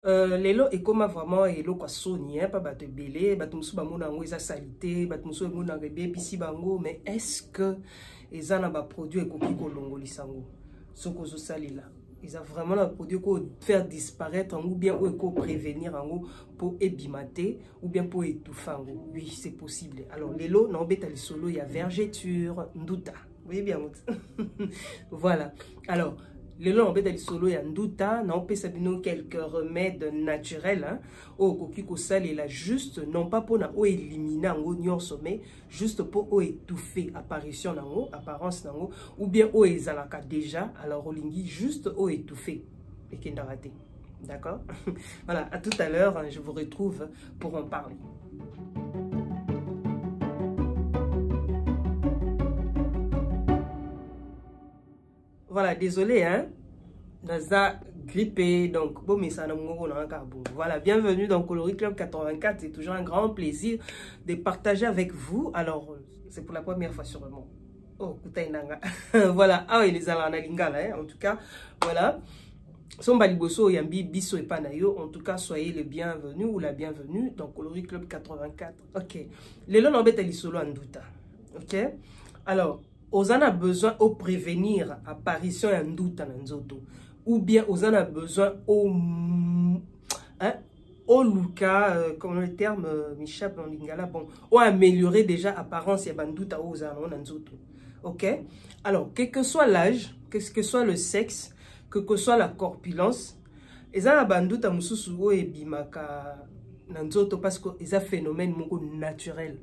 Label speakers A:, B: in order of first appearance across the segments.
A: Lelo et comme vraiment elo kwa soni pas bato belé bato musu bamona ngo eza salité bato musu bamona ngebe bisi bango mais est-ce que eza na ba produit ekoki kolongolisa ngo soko zo salila ils ont vraiment un produit pour faire disparaître ou bien pour prévenir pour ébimater ou bien pour étouffer. Oui, c'est possible. Alors, les lots, non, bêta solo, il y a vergeture, nduta. Vous voyez bien. Voilà. Alors, les lots, en bêta solo, il y a nduta, non, peut s'abîmer quelques remèdes naturels, hein. Oh, kokiko sal et là, juste, non pas pour éliminer en sommet, juste pour étouffer apparition nango, apparence nango, ou bien au ezalaka déjà, alors au lingi juste au étouffer et qui n'a raté. D'accord? Voilà, à tout à l'heure, hein, je vous retrouve pour en parler. Voilà, désolé, hein? Naza grippé, donc bon, mais ça n'a pas. Voilà, bienvenue dans Coloris Club 84. C'est toujours un grand plaisir de partager avec vous. Alors, c'est pour la première fois sur le monde. Oh, Kutainanga. Voilà, ah oui, les alana lingala, hein? En tout cas, voilà. Somba liboso yambi biso et panayo. En tout cas, soyez les bienvenus ou la bienvenue dans Coloris Club 84. Ok. Les lots n'embêtent les solo en douta. Ok. Alors, on a besoin de prévenir l'apparition en doute en nzoto. Ou bien on a besoin au Luca, comme le terme m'échappe en lingala, bon, ou améliorer déjà l'apparence et doute à aux nzoto. Ok? Alors, quel que soit l'âge, quel que soit le sexe, quelle que soit la corpulence, ils ont un doute à mususu et bimaka nzoto parce que ils ont un phénomène naturel.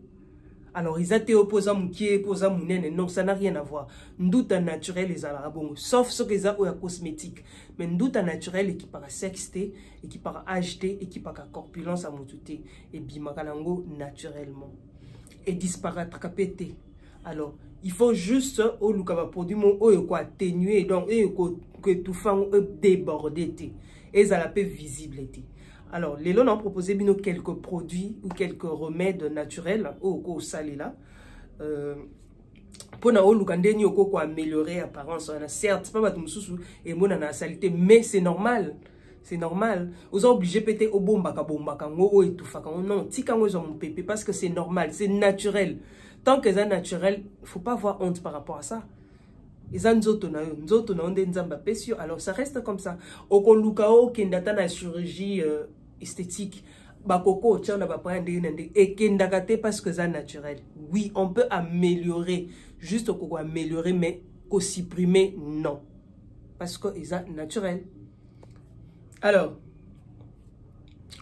A: Alors, ils ont été opposés à Moukié, opposés à Mounene. Non, ça n'a rien à voir. Ndoute naturel, les arabons. Sauf ce qu'ils ont cosmétique. Mais ndoute naturel, qui par sexté, et qui par acheté, et qui par corpulence à moutouté. Et bimakalango naturellement. Et disparaître capété. Alors, il faut juste, au lukaba produit, au quoi atténuer, donc, que tout fan déborder. Et ça la paix visible. Alors, les lots ont proposé quelques produits ou quelques remèdes naturels au salila pour améliorer l'apparence. Certes, pas et mon salité, mais c'est normal. C'est normal. Vous êtes obligé de péter au bombaka et tout. Non, parce que c'est normal, c'est naturel. Tant que c'est naturel, il ne faut pas avoir honte par rapport à ça. Alors ça reste comme ça. Okolukao kendata na chirurgie esthétique. Bakoko tchana ba prendre et kendakate parce que c'est naturel. Oui, on peut améliorer, juste qu'on améliorer, mais qu'on supprimer non, parce que c'est naturel. Alors,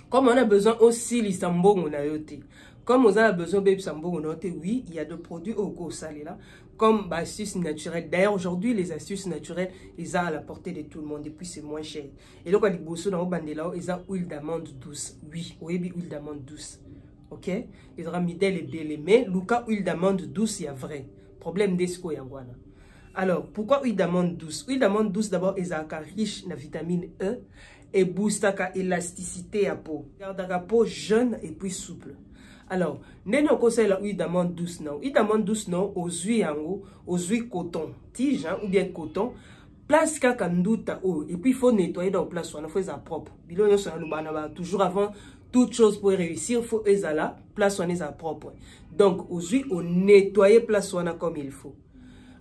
A: comme on a besoin aussi l'isambongo na yote. Comme on a besoin de Sambo, oui, il y a des produits au salé là, comme astuces naturelles. D'ailleurs, aujourd'hui, les astuces naturelles, ils ont à la portée de tout le monde et puis c'est moins cher. Et donc, les bossos dans le bandela, ils ont huile d'amande douce. Oui, oui, huile d'amande douce. Ok? Ils ont mis des délais. Mais, Luca, huile d'amande douce, il y a vrai. Problème d'esco yangwana. Alors, pourquoi huile d'amande douce? Huile d'amande douce, d'abord, ils ont riche en vitamine E et booste la élasticité à peau. Garde la peau jeune et puis souple. Alors, nous conseille la huile d'amande douce, non. Huile d'amande douce, non, aux huiles coton, tige, hein, ou bien coton. Place kakandouta, et puis il faut nettoyer dans la place, on fait ça propre. Toujours avant toute chose pour réussir, il faut la place, on est propre. Donc, aux huiles, on nettoie place, on a comme il faut.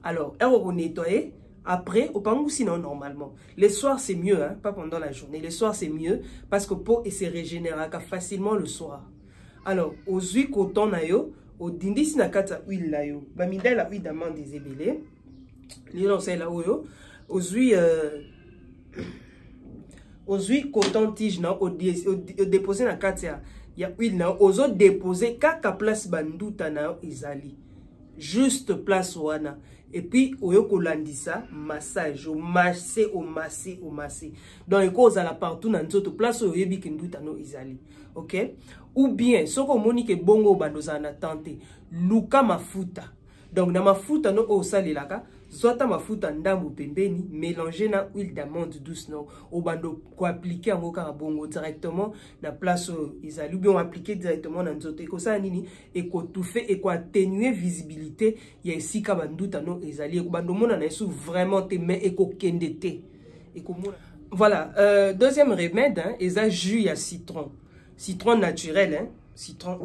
A: Alors, on nettoie. Après, au pangou, sinon, normalement. Les soirs, c'est mieux, hein, pas pendant la journée. Les soirs, c'est mieux parce que peau, et se régénère facilement le soir. Alors, aux huiles coton na yo, au dindis na kata huile la yo, bamida la huile d'amande des ébélés, les gens c'est là yo, aux huiles coton tige na, au déposer na kata ya huile na, aux autres déposer kaka place banduta na izali, juste place wana. Et puis, au kolandisa, massage, au masser. Donc, il cause à la partout dans notre place où il y a no izali. Ok? Ou bien, ce qu'on monique bongo bandozana tante, luka mafuta. Donc, na mafuta no o salilaka, zota mafuta ndambu pembeni, mélanger na huile d'amande douce no, au bando ko appliquer en oka bongo directement na place izali, ou bien appliquer directement dans notre ekosa nini, et ko tout fait et ko atténuer visibilité, ya ici kabanduta no izali, et ko bando mona na sou vraiment te mais et ko kendete. Et ko mona Voilà, deuxième remède, hein, ils ont jus à citron. Citron naturel, hein, citron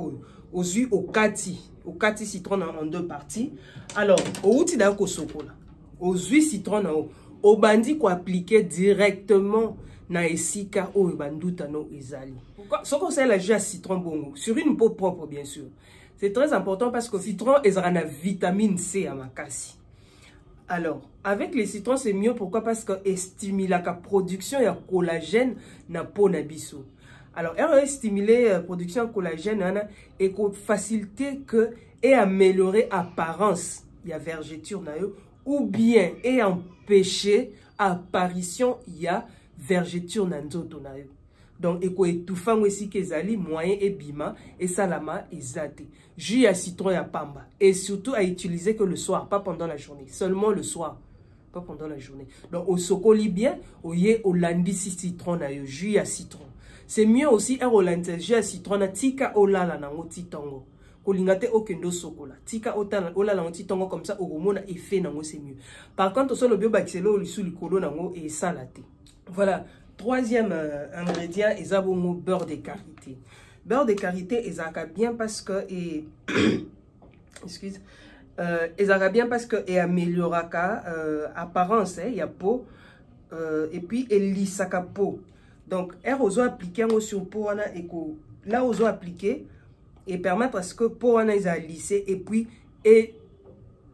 A: aux jus au kati citron en deux parties. Alors, au outil d'ako sokola, aux jus citron au bandi ko appliquer directement na esika o banduta no ezali. Ce qu'on sait la jus à citron bongo sur une peau propre bien sûr. C'est très important parce que le citron a la vitamine C à makasi. Alors, avec les citrons, c'est mieux. Pourquoi? Parce qu'il stimule la production de collagène na peau na biso. Alors, elle stimuler la production de collagène et faciliter que et améliorer l'apparence de la vergeture ou bien et empêcher l'apparition de la vergeture na nzoto na yo. Donc, il faut étouffer aussi que les moyen et bima et salama et zate. Jus à citron et à pamba. Et surtout à utiliser que le soir, pas pendant la journée. Seulement le soir, pas pendant la journée. Donc, au sokoli bien, au yé au landisi citron na yo, jus à citron. C'est mieux aussi au landisi jus à citron na tika olala na ngoti tongo. Kolingate okendo sokola. Tika olala na ngoti tongo comme ça, au romona effet na ngo c'est mieux. Par contre, sur le bio baxelo, le sous le colo na ngo et salate. Voilà. Troisième ingrédient, ils ont beurre de karité. Beurre de karité, ils ont bien parce que excuse, ils ont bien parce que et améliore apparence, il y a peau et puis il lisse sa peau. Donc, ils ont appliqué sur peau là ils ont appliqué et permettre à ce que peau ils a lissé et puis et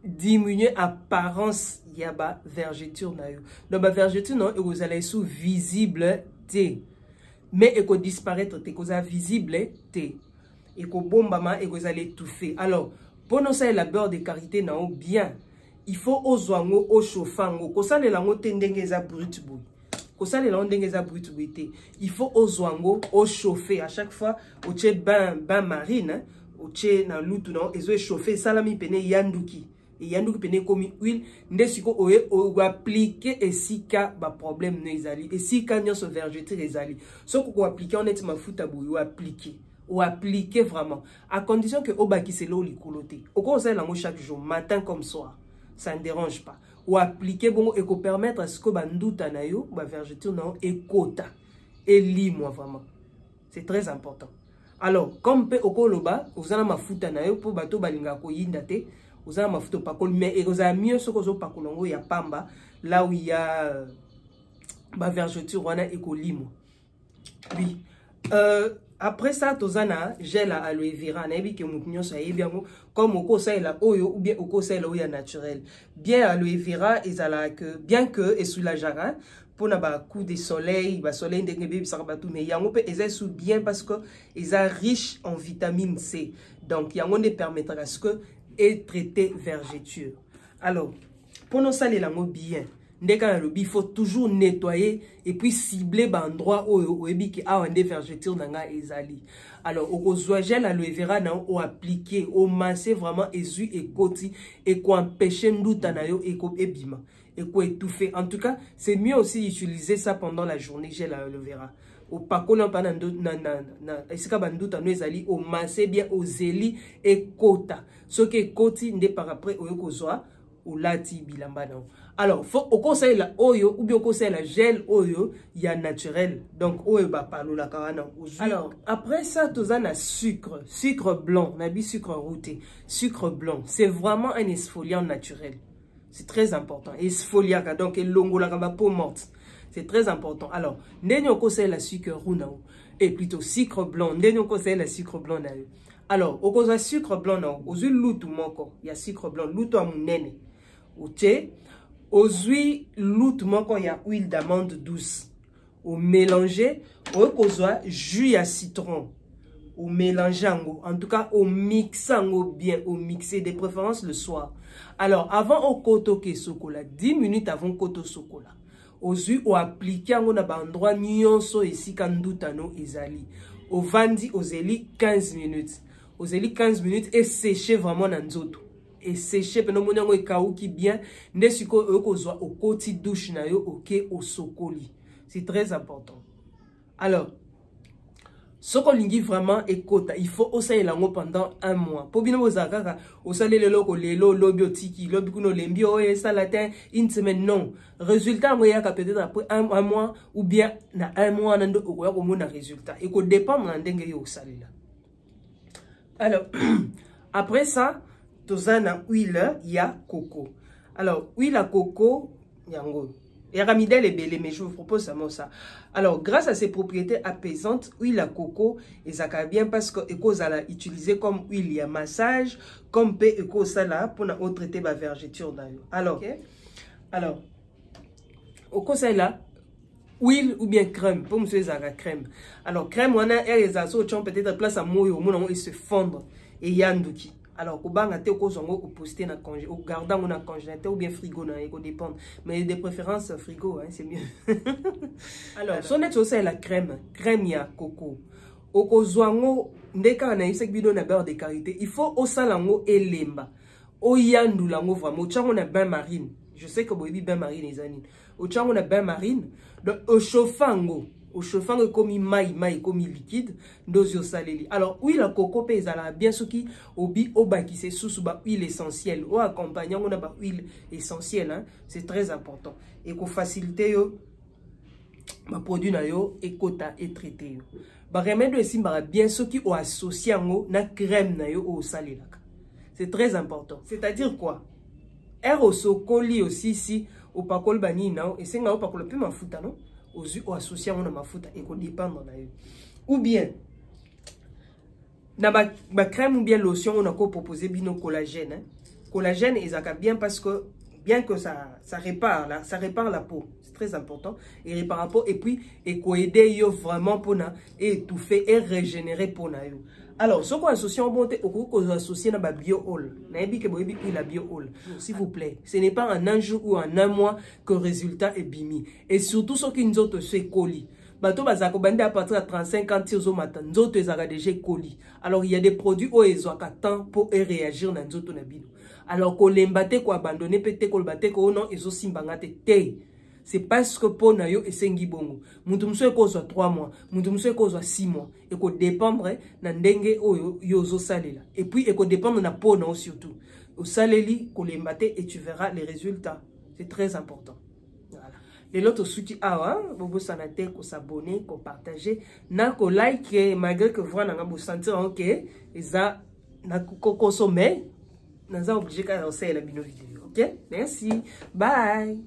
A: diminuer apparence yaba vergeture na yo. Donc ba vergeture non et vous allez sous visible té. Mais et que disparaître té cause visible té. Et que bombama et vous allez étouffer. Alors pour nous ça la beurre de karité na bien. Il faut ozwango au chauffango. Ko ça le lango tendenge za brut boui. Ko ça le lango tendenge za brut boui té. Il faut ozwango au chauffer à chaque fois au tché bain marine, hein, au tché na lutu non et zo chauffer salami pene yanduki. Et yandu qui pene comme huile ndesiko oye o appliquer et sika ba problème ne ezali et sika nyo so vergeture ezali so ko appliquer on est mafuta bouille ou appliquer vraiment à condition que o baki selo likoloté o ko ça lango chaque jour matin comme soir ça ne dérange pas ou appliquer bon et ko permettre à ce que banduta na yo ba vergeture na et kota et limoi vraiment c'est très important. Alors comme pe okoloba ozana mafuta na yo pour bato balinga ko yindate vous avez mafuta pakol mais vous avez mieux ce que vous pakolongo ya pamba là où il y a ba vergeture wana ekolimo. Oui. Après ça tozana gel à aloe vera na bi ke mutunyo sa bien comme oko ça la oyo ou bien oko ça la oya naturel. Bien aloe vera ezala que bien que et sous la jara pour na ba coup de soleil ba soleil ndenge be bisaka batu mais yango pe ezay sous bien parce que ezay riche en vitamine C. Donc yango ne permettra à ce que et traiter vergeture. Alors, pour nous saler la bien, il faut toujours nettoyer et puis cibler l'endroit où il y a des vergetures dans ezali. Alors, au gel aloe vera ou appliquer, au masser vraiment esu et koti et qu'on empêcher ndutanayo et qu'on ebima et qu'on étouffer. En tout cas, c'est mieux aussi utiliser ça pendant la journée gel aloe vera. Au pako na esika banduta no ezali au masse bien au zeli et kota ce que koti nde par après oyo kozwa ou lati bilamba na. Alors faut au conseil la oyo ou bien au conseil la gel oyo ya naturel donc oyo ba palola kana. Alors après ça tozana sucre blanc na bi sucre routé sucre blanc c'est vraiment un exfoliant naturel, c'est très important exfoliant donc elongola ka ba peau morte. C'est très important. Alors, nous conseille la sucre roux et plutôt sucre blanc. Nous conseille la sucre blanc. Alors, au cause de sucre blanc, aux huiles loutou moko, il y a sucre blanc, loutou amunene. Au thé, aux huiles loutou moko, il y a huile d'amande douce. Au mélanger, au cause de jus à citron. Au mélanger, en tout cas, au mixango bien, au mixer de préférence le soir. Alors, avant au koto ke sokola, 10 minutes avant koto sokola. Aux yeux ou appliqué à mon endroit nyonso ici kandutano ezali au vandi aux eli 15 minutes aux eli 15 minutes et sécher vraiment dans nzoto et sécher pendant mon yango ekauki bien ndesiko okozwa au koti douche na yo ok au sokoli, c'est très important. Alors Ce qu'on lingi vraiment écoute, il faut aussi lango pendant un mois. Pour bien vous avoir, au salé le loco, les lobiotiki, lobikuno lembio et salatin, une semaine non. Résultat, moi, peut-être après un mois ou bien na un mois, nando ou quoi comme un résultat. Et qu'on dépend de l'endingue au salé là. Alors, après ça, tozana huile, il y a coco. Alors, huile à coco, yango. Et Ramidel est belé, mais je vous propose ça. Alors, grâce à ses propriétés apaisantes, huile à coco, et ça va bien parce que ça l'a utilisé comme huile à massage, comme pe ça là pour traiter la vergeture d'ailleurs. Alors, alors, au conseil là, huile ou bien crème, pour monsieur Zara crème. Alors, crème, on a les assos, peut-être place à moyo, il se fondre et yanduki. Alors, au bang, au poster na congé, au gardant on a congélateur ou bien frigo, na éco dépend. Mais de préférence frigo, hein, c'est mieux. Alors, son net aussi la crème ya coco. Au kozwango, ndeka na isek bidon na beurre de karité. Il faut au salango et lemba. Au yandu lango vraiment. Au on a bain marine. Je sais que vous avez bain marine les amis. Au on a bain marine. Donc, au chauffango. Au chauffant comme maï comme liquide dosio saleli. Alors huile à coco pezala bien ce qui obi oba qui c'est sous ba huile essentielle ou accompagnant on a ba huile essentielle hein, c'est très important et qu'on faciliter yo ma produit na yo et kota et traité yo. Ba remède aussi ba bien ce qui au associé ngo na crème na yo au salé là. C'est très important. C'est-à-dire quoi? Au sokoli aussi si au pakol bani na et c'est nga au pakol pe mafuta non? Aux associés à mafuta et qu'on dépend dans ou bien na ba crème ou bien lotion on a proposé bino collagène hein? Collagène et ça bien parce que bien que ça répare là, ça répare la peau, c'est très important et répare la peau et puis et ko aider yo vraiment pour na et étouffer et régénérer pour na yo. Alors ce qu'on associe en bonté au coup qu'on associe na ba bio oil na ebi ke boyebi la bio oil s'il vous plaît, ce n'est pas en un jour ou en un mois que le résultat est bimi et surtout ce qui nous autres se colis. Bato bazako bande à partir de 35 ans tirs au matin nzoto ezaka déjà colis. Alors il y a des produits où ils ont temps pour réagir dans nzoto na bino. Alors qu'on l'embate ko abandonner peut-être ko l'embate ko non ezo simbangate te. C'est parce que pour na yo esengi bongo. Mutu mso ko zo 3 mois, mutu mso ko zo 6 mois et ko dépendre na ndenge o yo zo salela. Et puis et ko dépendre na peau na surtout. Au saleli ko l'embate et tu verras les résultats. C'est très important. Voilà. Les autres soutien ah vous sanate ko s'abonner, ko partager, na ko like malgré que vous na vous sentir OK, ça na ko consommer. Nous sommes obligés de faire la vidéo. Ok? Merci. Bye.